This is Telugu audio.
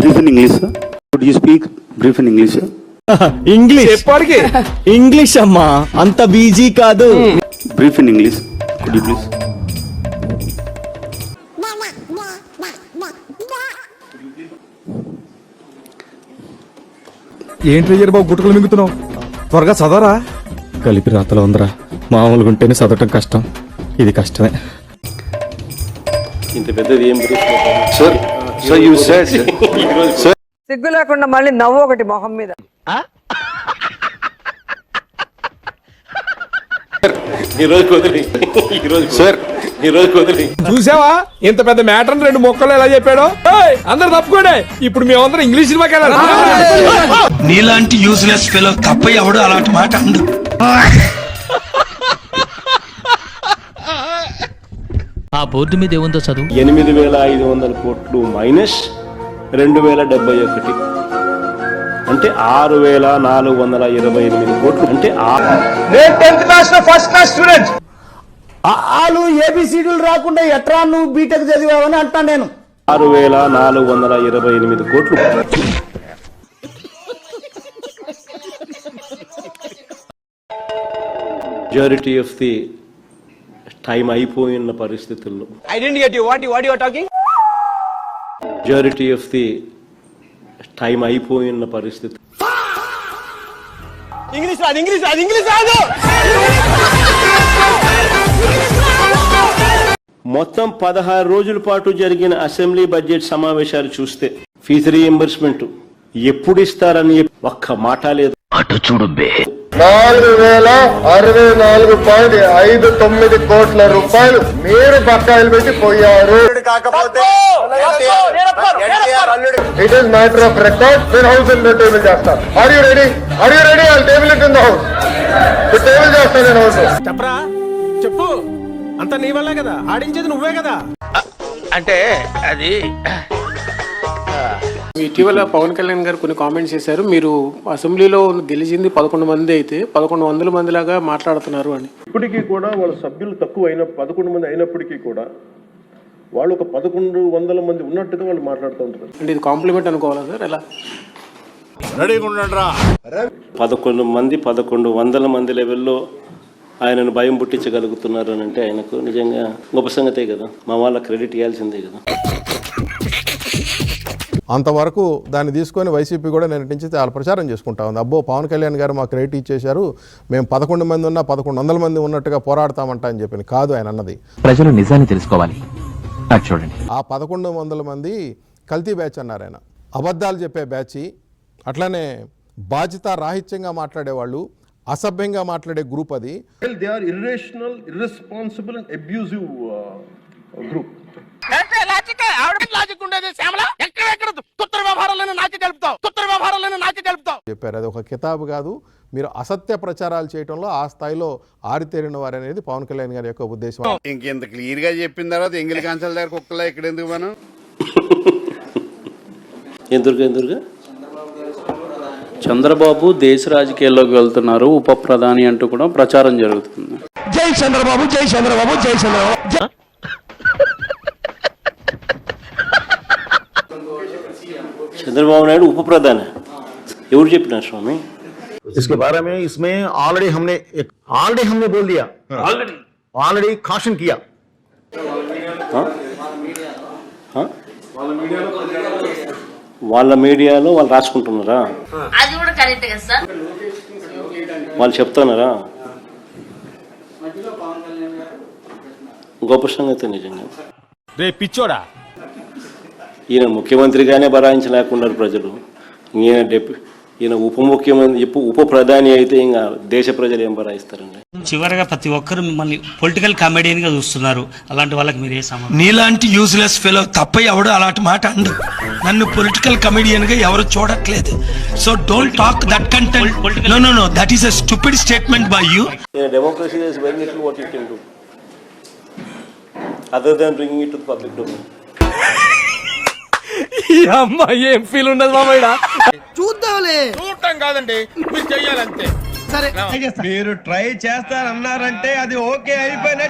Brief in English, sir. Could you speak brief in English, sir? English అమ్మా అంత బీజీ కాదు. Brief in English. Could you please? ఏంటి బాబు గుట్టుకులు మింగుతున్నావు? త్వరగా చదవరా. కలిపి రాతలో ఉందరా, మామూలుగా ఉంటేనే చదవటం కష్టం, ఇది కష్టమే. ఇంత పెద్దది ఏం brief? Sir, sir, you said, sir. సిగ్గు లేకుండా మళ్ళీ నవ్వు ఒకటి మొహం మీద. చూసావా ఇంత పెద్ద మ్యాటర్ రెండు మొక్కలు ఎలా చెప్పాడో. అందరు తప్పుకోండి, ఇప్పుడు మేమందరం ఇంగ్లీష్ సినిమాకి వెళ్ళాలి. నీలాంటి యూజ్లెస్ ఫెలో తప్ప ఎవడు అలాంటి మాట అందు. ఆ బోర్డు మీద ఏముందో చదువు. 8,500 కోట్లు మైనస్ 2,071 అంటే 6,428 కోట్లు. అంటే ఆలు ఏబిసిడీలు రాకుండా ఎట్రా నువ్వు బీటెక్ చదివావని అంటా నేను. 6,428 కోట్లు. మెజారిటీ ఆఫ్ ది టైం అయిపోయిన పరిస్థితుల్లో మెజారిటీ ఆఫ్ ది టైం అయిపోయిన పరిస్థితి. మొత్తం 16 రోజుల పాటు జరిగిన అసెంబ్లీ బడ్జెట్ సమావేశాలు చూస్తే ఫీజు రీఎంబర్స్మెంట్ ఎప్పుడు ఇస్తారని ఒక్క మాట లేదు. అటు చూడు బే. 4,064.59 కోట్ల రూపాయలు మీరు బకాయిలు పెట్టి పోయారు. It is matter of record. నేను హౌస్ ఇన్ టేబుల్ చేస్తాను. Are you ready? Are you ready? I table it in the house. Table చేస్తాను నేను హౌస్. చెప్పరా, చెప్పు. అంత నీ వల్లే కదా, ఆడించేది నువ్వే కదా. అంటే అది ఇటీవల పవన్ కళ్యాణ్ గారు కొన్ని కామెంట్స్ చేశారు. మీరు అసెంబ్లీలో గెలిచింది 11 మంది అయితే 1100 మందిలాగా మాట్లాడుతున్నారు అని. ఇప్పటికీ కూడా వాళ్ళ సభ్యులు తక్కువ 11 మంది అయినప్పటికీ కూడా వాళ్ళు ఒక 1100 మంది ఉన్నట్టుగా వాళ్ళు మాట్లాడుతూ ఉంటారు. అంటే ఇది కాంప్లిమెంట్ అనుకోవాలా సార్? ఎలా 11 మంది 1100 మంది లెవెల్లో ఆయనను భయం పుట్టించగలుగుతున్నారు అని అంటే ఆయనకు నిజంగా గొప్ప సంగతే కదా. మా వాళ్ళ క్రెడిట్ ఇవ్వాల్సిందే కదా. అంతవరకు దాన్ని తీసుకొని వైసీపీ కూడా నేను నుంచి చాలా ప్రచారం చేసుకుంటా ఉంది. అబ్బో పవన్ కళ్యాణ్ గారు మాకు క్రెడిట్ ఇచ్చేశారు, మేము 11 మంది ఉన్నా 1100 మంది ఉన్నట్టుగా పోరాడతామంటా అని చెప్పి కాదు ఆయన అన్నది. ప్రజలు నిజాన్ని తెలుసుకోవాలి. చూడండి, ఆ 1100 మంది కల్తీ బ్యాచ్ అన్నారు ఆయన. అబద్ధాలు చెప్పే బ్యాచ్, అట్లానే బాధ్యత రాహిత్యంగా మాట్లాడేవాళ్ళు, అసభ్యంగా మాట్లాడే గ్రూప్ అది. They are irrational, irresponsible and abusive group. చెప్పారు అది ఒక కితాబు కాదు. మీరు అసత్య ప్రచారాలు చేయడంలో ఆ స్థాయిలో ఆరితేరిన వారు అనేది పవన్ కళ్యాణ్ గారి యొక్క ఉద్దేశం. ఇంకెంత క్లియర్ గా చెప్పిన తర్వాత ఎంగిలి కాంచాల దగ్గర కుక్కలా ఇక్కడ ఎందుకు మనం ఎందుకు చంద్రబాబు దేశ రాజకీయాల్లోకి వెళ్తున్నారు, ఉప ప్రధాని అంటూ కూడా ప్రచారం జరుగుతుంది. జై చంద్రబాబు, జై చంద్రబాబు, జై చంద్రబాబు. చంద్రబాబు నాయుడు ఉప ప్రధాని ఎవరు చెప్పినారు స్వామి? इसके बारे में इसमें ऑलरेडी हमने बोल दिया, ऑलरेडी caution किया. వాళ్ళ మీడియాలో వాళ్ళు రాసుకుంటున్నారా? అది కూడా కరెక్ట్ కదా సార్. వాళ్ళు చెప్తున్నారా? గొప్ప సంగతి నిజంగా. రే పిచ్చోడా, ఈయన ముఖ్యమంత్రిగానే భరాయించలేకున్నారు ప్రజలు. ఈయన ఉప ప్రధాని అయితే ఇంకా దేశ ప్రజలు ఏం భరాయిస్తారండి? చివరగా ప్రతి ఒక్కరు మిమ్మల్ని పొలిటికల్ కామెడియన్ గా చూస్తున్నారు. అలాంటి వాళ్ళకి మీరే సమాధానం? నీలాంటి యూజ్లెస్ ఫెలో తప్ప ఎవడు అలాంటి మాట అండు. నన్ను పొలిటికల్ కామెడియన్ గా ఎవరు చూడట్లేదు. So don't talk that content. No, that is a stupid statement by you. Democracy is very little what you can do other than bringing it to the public domain. ఈ అమ్మాయి ఏం ఫీల్ ఉండదు మామయ్య. చూద్దాంలే. చూడటం కాదండి, మీరు చెయ్యాలంతే. సరే, మీరు ట్రై చేస్తారన్నారంటే అది ఓకే అయిపోయిన